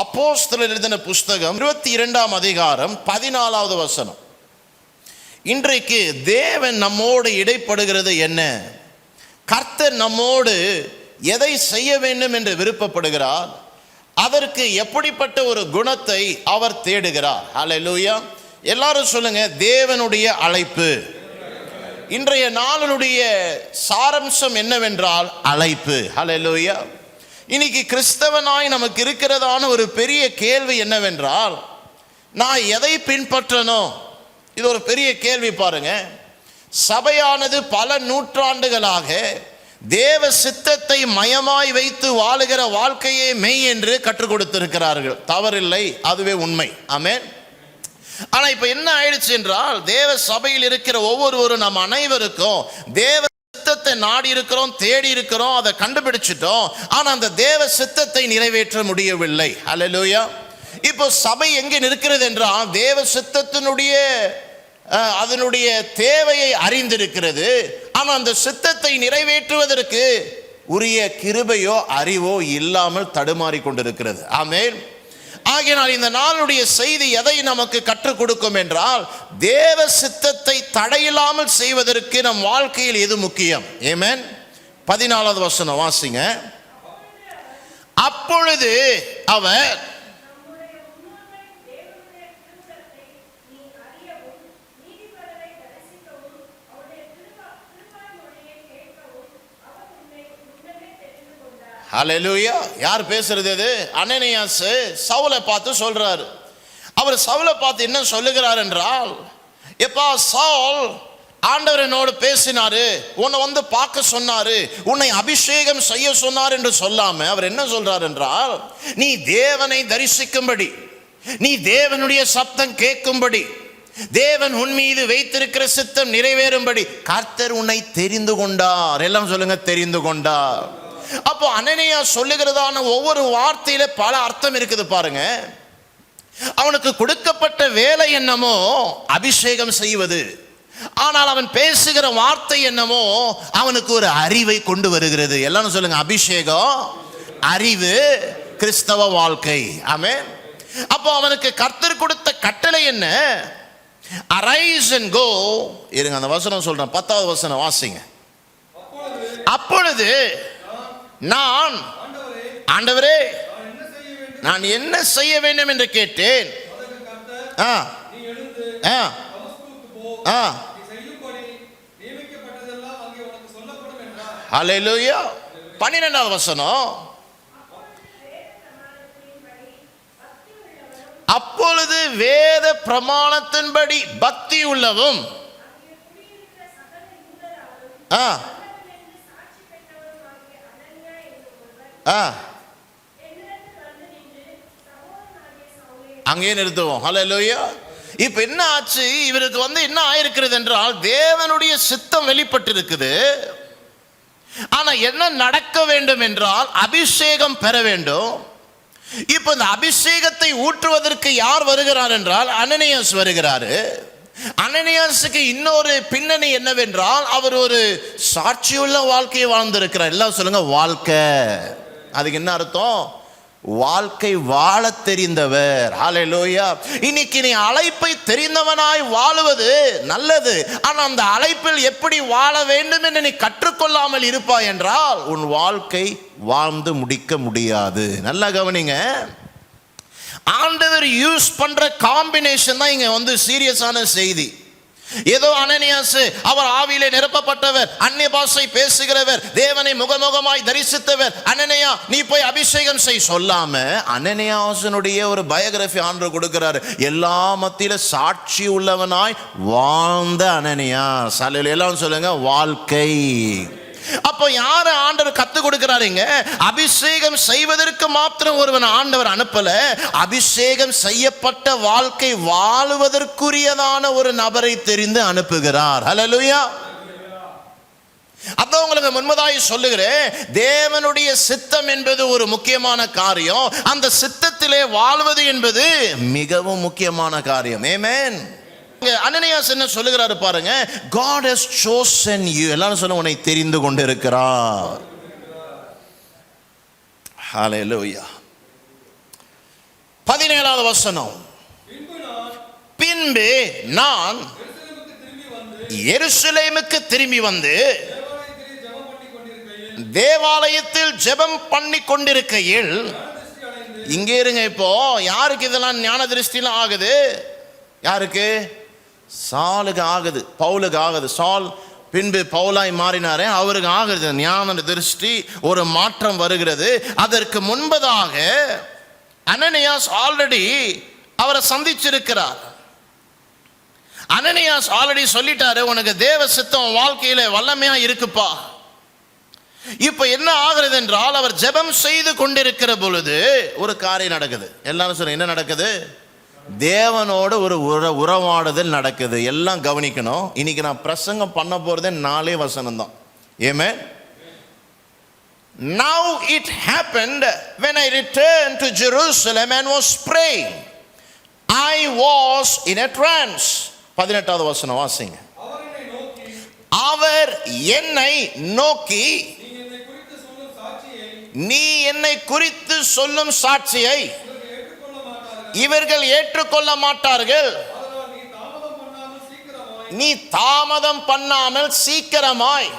அப்போஸ்தலர் எழுதின புஸ்தகம் 22ஆம் அதிகாரம் 14வது வசனம். இன்றைக்கு தேவன் நம்மோடு இடைப்படுகிறது என்ன? கர்த்தர் நம்மோடு எதை செய்ய வேண்டும் என்று விருப்பப்படுகிறார்? அதற்கு எப்படிப்பட்ட ஒரு குணத்தை அவர் தேடுகிறார்? ஹல்லேலூயா. எல்லாரும் சொல்லுங்க, தேவனுடைய அழைப்பு. இன்றைய நாளினுடைய சாரம்சம் என்னவென்றால் அழைப்பு. ஹல்லேலூயா. இன்னைக்கு கிறிஸ்தவனாய் நமக்கு இருக்கிறதான ஒரு பெரிய கேள்வி என்னவென்றால், நான் எதை பின்பற்றணும்? இது ஒரு பெரிய கேள்வி பாருங்க. சபையானது பல நூற்றாண்டுகளாக தேவ சித்தத்தை மயமாய் வைத்து வாழுகிற வாழ்க்கையே மெய் என்று கற்றுக் கொடுத்திருக்கிறார்கள். தவறில்லை, அதுவே உண்மை. ஆமென். ஆனா இப்ப என்ன ஆயிடுச்சு என்றால், தேவ சபையில் இருக்கிற ஒவ்வொருவரும் நம் அனைவருக்கும் தேவ சித்தத்தை நாடி இருக்கிறோம், தேடி இருக்கிறோம், அதை கண்டுபிடிச்சிட்டோம். ஆனா அந்த தேவ சித்தத்தை நிறைவேற்ற முடியவில்லை. ஹல்லேலூயா. இப்போ சபை எங்கே நிற்கிறது என்றால், தேவ சித்தத்தினுடைய அதனுடைய தேவையை அறிந்திருக்கிறது. ஆனால் அந்த சித்தத்தை நிறைவேற்றுவதற்கு உரிய கிருபையோ அறிவோ இல்லாமல் தடுமாறி கொண்டிருக்கிறது. ஆமென். ஆகையினால் இந்த நாளுடைய செய்தி எதை நமக்கு கற்றுக் கொடுக்கும் என்றால், தேவ சித்தத்தை தடையில்லாமல் செய்வதற்கு நம் வாழ்க்கையில் எது முக்கியம்? ஆமென். 14வது வசனம் வாசிங்க. அப்பொழுது அவர் ஹல்லேலூயா. யார் பேசுறது? இது அனனியாஸ் சவுலை பார்த்து சொல்றாரு. அவர் சவுலை பார்த்து என்ன சொல்லுகிறார் என்றால், எப்பா சவுல், ஆண்டவர் என்னோடு பேசினாரு, உன்னை வந்து பார்க்க சொன்னாரு, உன்னை அபிஷேகம் செய்ய சொன்னார் என்று சொல்லாம அவர் என்ன சொல்றார் என்றால், நீ தேவனை தரிசிக்கும்படி, நீ தேவனுடைய சப்தம் கேட்கும்படி, தேவன் உன் மீது வைத்திருக்கிற சித்தம் நிறைவேறும்படி கர்த்தர் உன்னை தெரிந்து கொண்டார். எல்லாம் சொல்லுங்க, தெரிந்து கொண்டார். அப்போ அனனியா சொல்லுகிறதான ஒவ்வொரு வார்த்தையில பல அர்த்தம் இருக்குது பாருங்க. அவனுக்கு கொடுக்கப்பட்ட வேலை என்னமோ அபிஷேகம் செய்வது, ஆனால் அவன் பேசுகிற வார்த்தை என்னமோ அவனுக்கு ஒரு அறிவை கொண்டு வருகிறது. எல்லாரும் சொல்லுங்க, அபிஷேகம், அறிவு, கிறிஸ்தவ வாழ்க்கை. ஆமென். அப்போ அவனுக்கு கர்த்தர் கொடுத்த கட்டளை என்ன? அரைஸ் அண்ட் கோ. இருங்க, அந்த வசனம் சொல்றேன், 10வது வசனம் வாசிங்க. அப்பொழுது நான், ஆண்டவரே நான் என்ன செய்ய வேண்டும் என்று கேட்டேன். ஹல்லேலூயா. 12வது வசனம். அப்பொழுது வேத பிரமாணத்தின்படி பக்தி உள்ளவும் அங்கே நிறுத்துவோம். ஹல்லேலூயா. இப்ப என்ன ஆச்சு? இவருக்கு வந்து என்ன ஆயிருக்கிறது என்றால், தேவனுடைய சித்தம் வெளிப்பட்டு இருக்குது. ஆனா என்ன நடக்க வேண்டும் என்றால், அபிஷேகம் பெற வேண்டும். இப்ப இந்த அபிஷேகத்தை ஊற்றுவதற்கு யார் வருகிறார் என்றால், அனனியாஸ் வருகிறாரு. அனனியாஸுக்கு இன்னொரு பின்னணி என்னவென்றால், அவர் ஒரு சாட்சியுள்ள வாழ்க்கையை வாழ்ந்திருக்கிறார். எல்லாம் சொல்லுங்க, வாழ்க்கை. அதுக்கு என்ன அர்த்தம்? வாழ்க்கை வாழ தெரிந்தவர். ஹல்லேலூயா. இன்னைக்கு நீ அழைப்பை தெரிந்தவனாய் வாழுவது நல்லது. ஆனால் அந்த அழைப்பில் எப்படி வாழ வேண்டும் என்று நீ கற்றுக்கொள்ளாமல் இருப்பாய் என்றால் உன் வாழ்க்கை வாழ்ந்து முடிக்க முடியாது. நல்லா கவனிங்க. ஆண்டவர் யூஸ் பண்ற காம்பினேஷன் தான் இங்க வந்து சீரியஸான செய்தி. ஏதோ அனனியாஸ் அவர் ஆவியிலே நிரப்பப்பட்டவர், அந்நிய பாஷை பேசுகிறவர், தேவனை முகமுகமாய் தரிசித்தவர், அனனியா நீ போய் அபிஷேகம் செய் சொல்லாம அனனியாசனுடைய ஒரு பயோகிராஃபி ஆண்டவர் கொடுக்கிறாரு. எல்லா மத்தியில சாட்சி உள்ளவனாய் வாழ்ந்த அனனியாஸ். எல்லாம் சொல்லுங்க, வாழ்க்கை. அப்போ யார ஆண்டவர் கத்து கொடுக்கிறாருங்க? அபிஷேகம் செய்வதற்கு மாத்திரம் ஒருவன் ஆண்டவர் அனுப்பல, அபிஷேகம் செய்யப்பட்ட வாழ்க்கை வாழுவதற்குரியதான ஒரு நபரை தெரிந்து அனுப்புகிறார். ஹல்லேலூயா. அதான் உங்களுக்கு முன்பதாய் சொல்லுகிறேன், தேவனுடைய சித்தம் என்பது ஒரு முக்கியமான காரியம். அந்த சித்தத்திலே வாழ்வது என்பது மிகவும் முக்கியமான காரியம். ஆமென். அனனியாஸ் என்ன சொல்லுகிறாரு பாருங்க, God has chosen you. எல்லாரும் சொல்லுங்க, உன்னை தெரிந்து கொண்டிருக்கிறார். ஹல்லேலூயா. 17வது வசனம். பின்பு நான் எருசலேமுக்கு திரும்பி வந்து தேவாலயத்தில் ஜெபம் பண்ணி கொண்டிருக்கையில், இங்கே இருங்க, இப்போ யாருக்கு இதெல்லாம் ஞான திருஷ்டிலாம் ஆகுது? யாருக்கு? சாலுக்கு ஆகுது, பவுலுக்கு ஆகுது. சால் பின்பு பவுலாய் மாறினாரே, அவருக்கு ஆகுது ஞான திருஷ்டி, ஒரு மாற்றம் வருகிறது. அதற்கு முன்பதாக அனனியாஸ் ஆல்ரெடி அவரை சந்திச்சிருக்கிறார். அனனியாஸ் ஆல்ரெடி சொல்லிட்டாரு, உனக்கு தேவ சித்தம் வாழ்க்கையில வல்லமையா இருக்குப்பா. இப்ப என்ன ஆகிறது என்றால், அவர் ஜெபம் செய்து கொண்டிருக்கிற பொழுது ஒரு காரியம் நடக்குது. எல்லாரும் சொல்ல, என்ன நடக்குது? தேவனோடு ஒரு உறவாடுதல் நடக்குது. எல்லாம் கவனிக்கணும். இன்னைக்கு நான் பிரசங்கம் பண்ண போறதே 4 வசனம் தான். ஆமென். Now it happened when I returned to Jerusalem and was praying, I was in a trance. 18வது வசனம் வாசிங்க. அவர் என்னை நோக்கி, நீ என்னை குறித்து சொல்லும் சாட்சியை இவர்கள் ஏற்றுக்கொள்ள மாட்டார்கள். நீ தாமதம் பண்ணாமல் சீக்கிரமாய்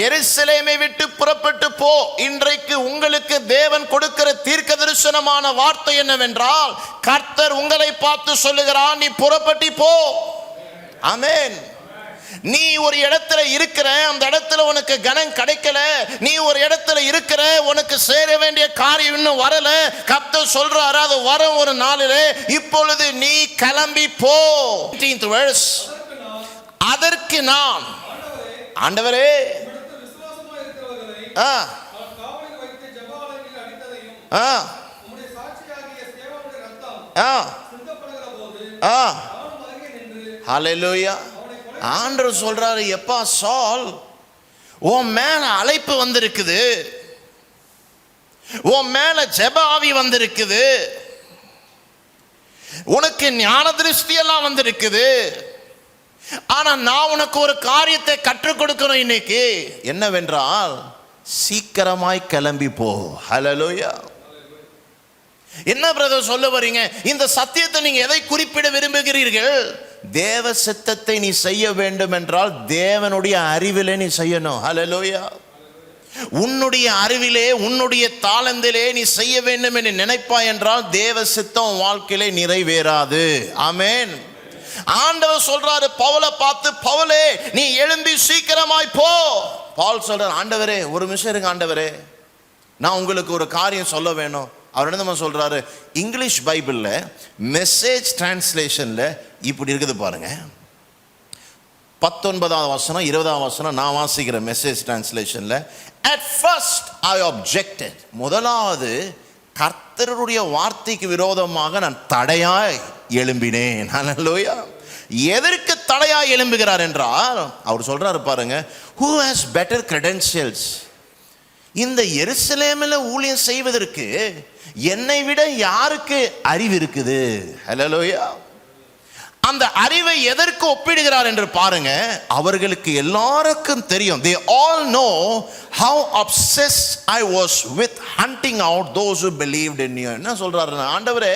எருசலேமை விட்டு புறப்பட்டு போ. இன்றைக்கு உங்களுக்கு தேவன் கொடுக்கிற தீர்க்க தரிசனமான வார்த்தை என்னவென்றால், கர்த்தர் உங்களை பார்த்து சொல்லுகிறார், நீ புறப்பட்டு போ. ஆமென். நீ ஒரு இடத்துல இருக்கிற, அந்த இடத்துல உனக்கு கனம் கிடைக்கல. நீ ஒரு இடத்துல இருக்கிற, உனக்கு சேர வேண்டிய காரியம் இன்னும் வரல. கர்த்தர் சொல்றாரு, அது வரும் ஒரு நாளிலே. இப்பொழுது நீ கிளம்பி போ. 18th verse. அதற்கு நான், ஆண்டவரே, ஹல்லேலூயா. ஆண்டவர் சொல்றாரு, எப்பா சால், உன் மேல அழைப்பு வந்திருக்குது, உன் மேல ஜெப ஆவி வந்திருக்குது, உனக்கு ஞான திருஷ்டி எல்லாம் வந்திருக்குது. ஆனா நான் உனக்கு ஒரு காரியத்தை கற்றுக் கொடுக்கணும் இன்னைக்கு. என்னவென்றால், சீக்கிரமாய் கிளம்பி போ. ஹல்லேலூயா. என்ன பிரதர் சொல்ல வரீங்க? இந்த சத்தியத்தை நீங்க எதை குறிப்பிட விரும்புகிறீர்கள்? தேவ சித்தத்தை நீ செய்ய வேண்டும் என்றால் தேவனுடைய அறிவிலே நீ செய்யணும். ஹல்லேலூயா. உன்னுடைய அறிவிலே, உன்னுடைய தாளந்திலே நீ செய்ய வேண்டும் என்று நினைப்பாய் என்றால் தேவ சித்தம் வாழ்க்கையிலே நிறைவேறாது. ஆமென். ஆண்டவர் சொல்றாரு பவுலை பார்த்து, பவுலே நீ எழும்பி சீக்கிரமாய் போ. பவுல் சொல்றார், ஆண்டவரே ஒரு நிமிஷம் இருங்க ஆண்டவரே, நான் உங்களுக்கு ஒரு காரியம் சொல்ல வேணும். அவர் என்ன சொல்றாரு? இங்கிலீஷ் பைபிள்ல மெசேஜ் டிரான்ஸ்லேஷன்ல இப்படி இருக்குது பாருங்க. 19வது வசனம் 20வது வசனம் நான் வாசிக்கிறேன் message டிரான்ஸ்லேஷன்ல. At first I objected. முதலாவது கர்த்தருடைய வார்த்தைக்கு விரோதமாக நான் தடையாய் எழும்பினேன். ஹல்லேலூயா. எதற்கு தடையாய் எழும்புகிறார் என்றால், அவர் சொல்றாரு பாருங்க, who has better credentials? இந்த எருசலேமில் ஊழியம் செய்வதற்கு என்னை விட யாருக்கு அறிவு இருக்குது? ஹல்லேலூயா. அந்த அறிவை எதற்கு ஒப்பிடுகிறார் என்று பாருங்க. அவர்களுக்கு எல்லாருக்கும் தெரியும். They all know how obsessed I was with hunting out those who believed in you. என்ன சொல்றாரு? ஆண்டவரே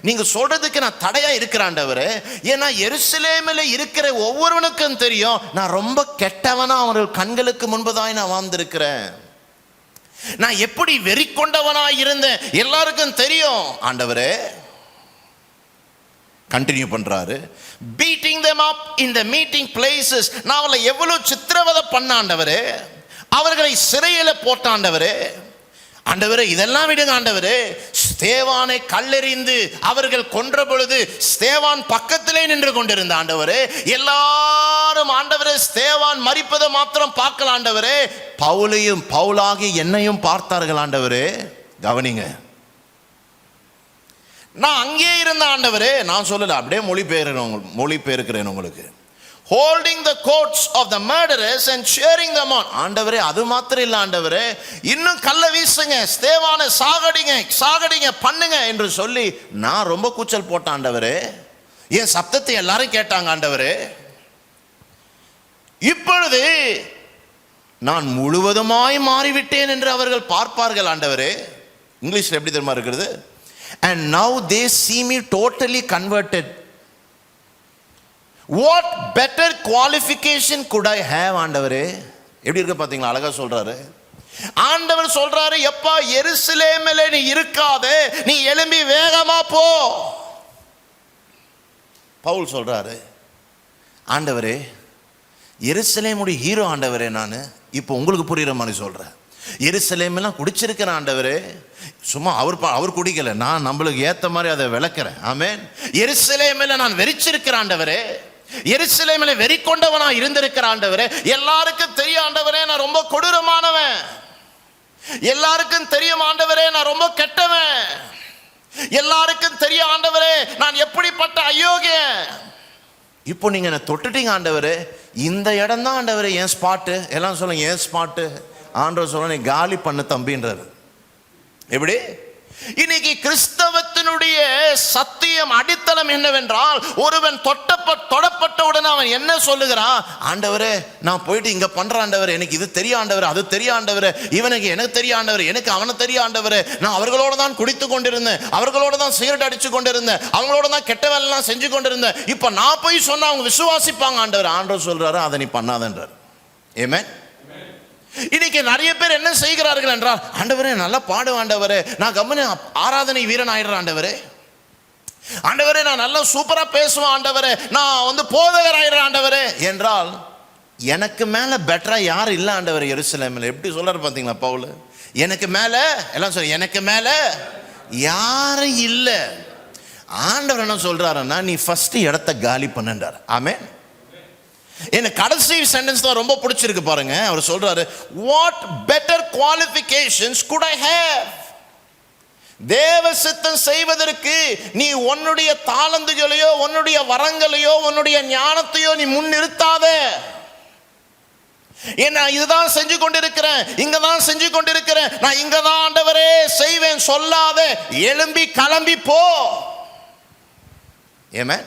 நீங்க சொல்றதுக்கு நான் தடையா இருக்கிறேன் ஆண்டவரே. ஏன்னா எருசலேமில் இருக்கிற ஒவ்வொருவனுக்கும் தெரியும், நான் ரொம்ப கெட்டவனா அவர்கள் கண்களுக்கு முன்பதாய் நான் வாழ்ந்திருக்கிறேன். நான் எப்படி வெறி கொண்டவனாய் இருந்தேன் எல்லாருக்கும் தெரியும் ஆண்டவரே. கண்டினியூ பண்றாரு. beating them up in the meeting places. நான் அவளை எவ்வளவு சித்திரவதை பண்ண ஆண்டவரே, அவர்களை சிறையில் போட்ட ஆண்டவரே. ஆண்டவரே இதெல்லாம் விடுங்க ஆண்டவரே. ஸ்தேவானை கல்லெறிந்து அவர்கள் கொன்ற பொழுது ஸ்தேவான் பக்கத்திலே நின்று கொண்டிருந்த ஆண்டவரே. எல்லாரும் ஆண்டவரே ஸ்தேவான் மரிப்பதை மாத்திரம் பார்க்கல ஆண்டவரே, பவுலையும் பவுலாகி என்னையும் பார்த்தார்கள் ஆண்டவரே. கவனிங்க, நான் அங்கே இருந்த ஆண்டவரே, நான் சொல்லல, அப்படியே மொழிபெயர்க்கிறேன் உங்களுக்கு. holding the coats of the murderers and cheering them on. ஆண்டவரே அது மாத்திரம் இல்ல ஆண்டவரே, இன்னும் கல்ல வீசுங்க, ஸ்தேவானை சாகடிங்க சாகடிங்க பண்ணுங்க என்று சொல்லி நான் ரொம்ப கூச்சல் போட்டேன் ஆண்டவரே. என் சப்தத்தை எல்லாரும் கேட்டாங்க ஆண்டவரே. இப்பொழுது நான் முழுவதுமாய் மாறிவிட்டேன் என்று அவர்கள் பார்ப்பார்கள் ஆண்டவரே. இங்கிலீஷ்ல எப்படி தெரியுமா இருக்கிறது? and now they see me totally converted. What better qualification could I have? ஆண்டவரே எப்படி இருக்கு பாத்தீங்களா, அழகா சொல்றாரு. ஆண்டவர் சொல்றாரு, எப்பா எருசலேமிலே நீ இருக்காதே, நீ எழும்பி வேகமா போ. பவுல் சொல்றாரு, ஆண்டவரே எருசலேமுடைய ஹீரோ ஆண்டவரே, நான் இப்போ உங்களுக்கு புரியுற மாதிரி சொல்றேன். எருசலேமெல்லாம் குடிச்சிருக்கிறேன் ஆண்டவரே. சும்மா அவர் குடிக்கல, நான் நம்மளுக்கு ஏத்த மாதிரி அதை விளக்குறேன். ஆமென். எருசலேமில் நான் வெறிச்சிருக்கிறேன் ஆண்டவரே, எருசலேமில் வெறி கொண்டவனா இருந்திருக்கிற ஆண்டவரே. எல்லாருக்கும் தெரியும் ஆண்டவரே நான் ரொம்ப கொடூரமானவன், எல்லாருக்கும் தெரியும் ஆண்டவரே நான் ரொம்ப கெட்டவன், எல்லாருக்கும் தெரியும் ஆண்டவரே நான் எப்படிப்பட்ட அயோக்கியன். இப்போ நீங்க என்ன தொட்டுட்டீங்க ஆண்டவரே, இந்த இடம் தான் ஆண்டவரே என் ஸ்பாட்டு. எல்லாம் சொல்லுங்க என் ஸ்பாட்டு. ஆண்டவர் சொல்ல, நீ காலி பண்ண தம்பின்றாரு. எப்படி? இன்னைக்கு கிறிஸ்தவத்தினுடைய சத்தியம் அடித்தளம் என்னவென்றால், ஒருவன் தொடப்பட்டவுடன் அவன் என்ன சொல்லுகிறான், ஆண்டவரே நான் போயிட்டு இங்க பண்ற ஆண்டவரே, எனக்கு இது தெரிய ஆண்டவரே, அது தெரிய ஆண்டவரே, இவனுக்கு எனக்கு தெரிய ஆண்டவரே, எனக்கு அவனை தெரிய ஆண்டவரே, நான் அவர்களோட தான் குடித்து கொண்டிருந்தேன், அவர்களோட தான் சிகரெட் அடிச்சு கொண்டிருந்தேன், அவங்களோட தான் கெட்ட வேலை எல்லாம் செஞ்சு கொண்டிருந்தேன், இப்ப நான் போய் சொன்னா அவங்க விசுவாசிப்பாங்க ஆண்டவர். ஆண்டவர் சொல்றாரு, அதை நீ பண்ணாதன்றார். ஆமென். இன்னைக்கு நிறைய பேர் என்ன செய்கிறார்கள் என்றால், ஆண்டவரே நல்லா பாடு ஆண்டவரே, நான் கம்மனு ஆராதனை வீரன் ஆயிடுறேன் ஆண்டவரே, ஆண்டவரே நான் நல்லா சூப்பரா பேசுவேன் ஆண்டவரே, நான் போதகர் ஆயிடுறேன் ஆண்டவரே என்றால், எனக்கு மேல பெட்டரா யாரும் இல்ல ஆண்டவரே எருசலேமில். எப்படி சொல்றாரு பாத்தீங்களா பவுல், எனக்கு மேல எல்லாம் சொல்ல, எனக்கு மேல யாரும் இல்ல. ஆண்டவர் என்ன சொல்றாருன்னா, நீ ஃபர்ஸ்ட் இடத்தை காலி பண்ணுன்றார். ஆமென். எனக்கு கடைசி சென்டென்ஸ் தான் ரொம்ப பிடிச்சிருக்கு பாருங்க. அவர் சொல்றாரு, what better qualifications could I have? தேவ சித்தம் செய்வதற்கு நீ உன்னுடைய தாளந்துகளையோ உன்னுடைய வரங்களையோ உன்னுடைய ஞானத்தையோ நீ முன்னிறுத்தாத. நான் இதுதான் செஞ்சு கொண்டிருக்கிறேன், இங்க தான் செஞ்சு கொண்டிருக்கிறேன், நான் இங்க தான் ஆண்டவரே செய்வேன் சொல்லாத. எழும்பி கிளம்பி போ. ஆமென்.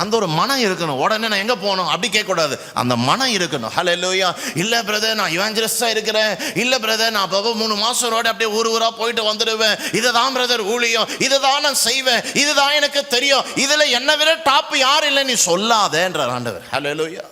அந்த ஒரு மனம் இருக்கணும். உடனே நான் எங்க போகணும் அப்படி கேட்க கூடாது, அந்த மனம் இருக்கணும். ஹல்லேலூயா. இல்ல பிரதர் நான் இவாஞ்சலிஸ்டா இருக்கிறேன், இல்ல பிரதர் நான் 3 மாசம் ரோட அப்படியே ஊரா போயிட்டு வந்துடுவேன், இதுதான் பிரதர் ஊழியம், இதுதான் நான் செய்வேன், இதுதான் எனக்கு தெரியும், இதுல என்ன விட டாப் யார் இல்லை நீ சொல்லாதேன்றார் ஆண்டவர். ஹல்லேலூயா.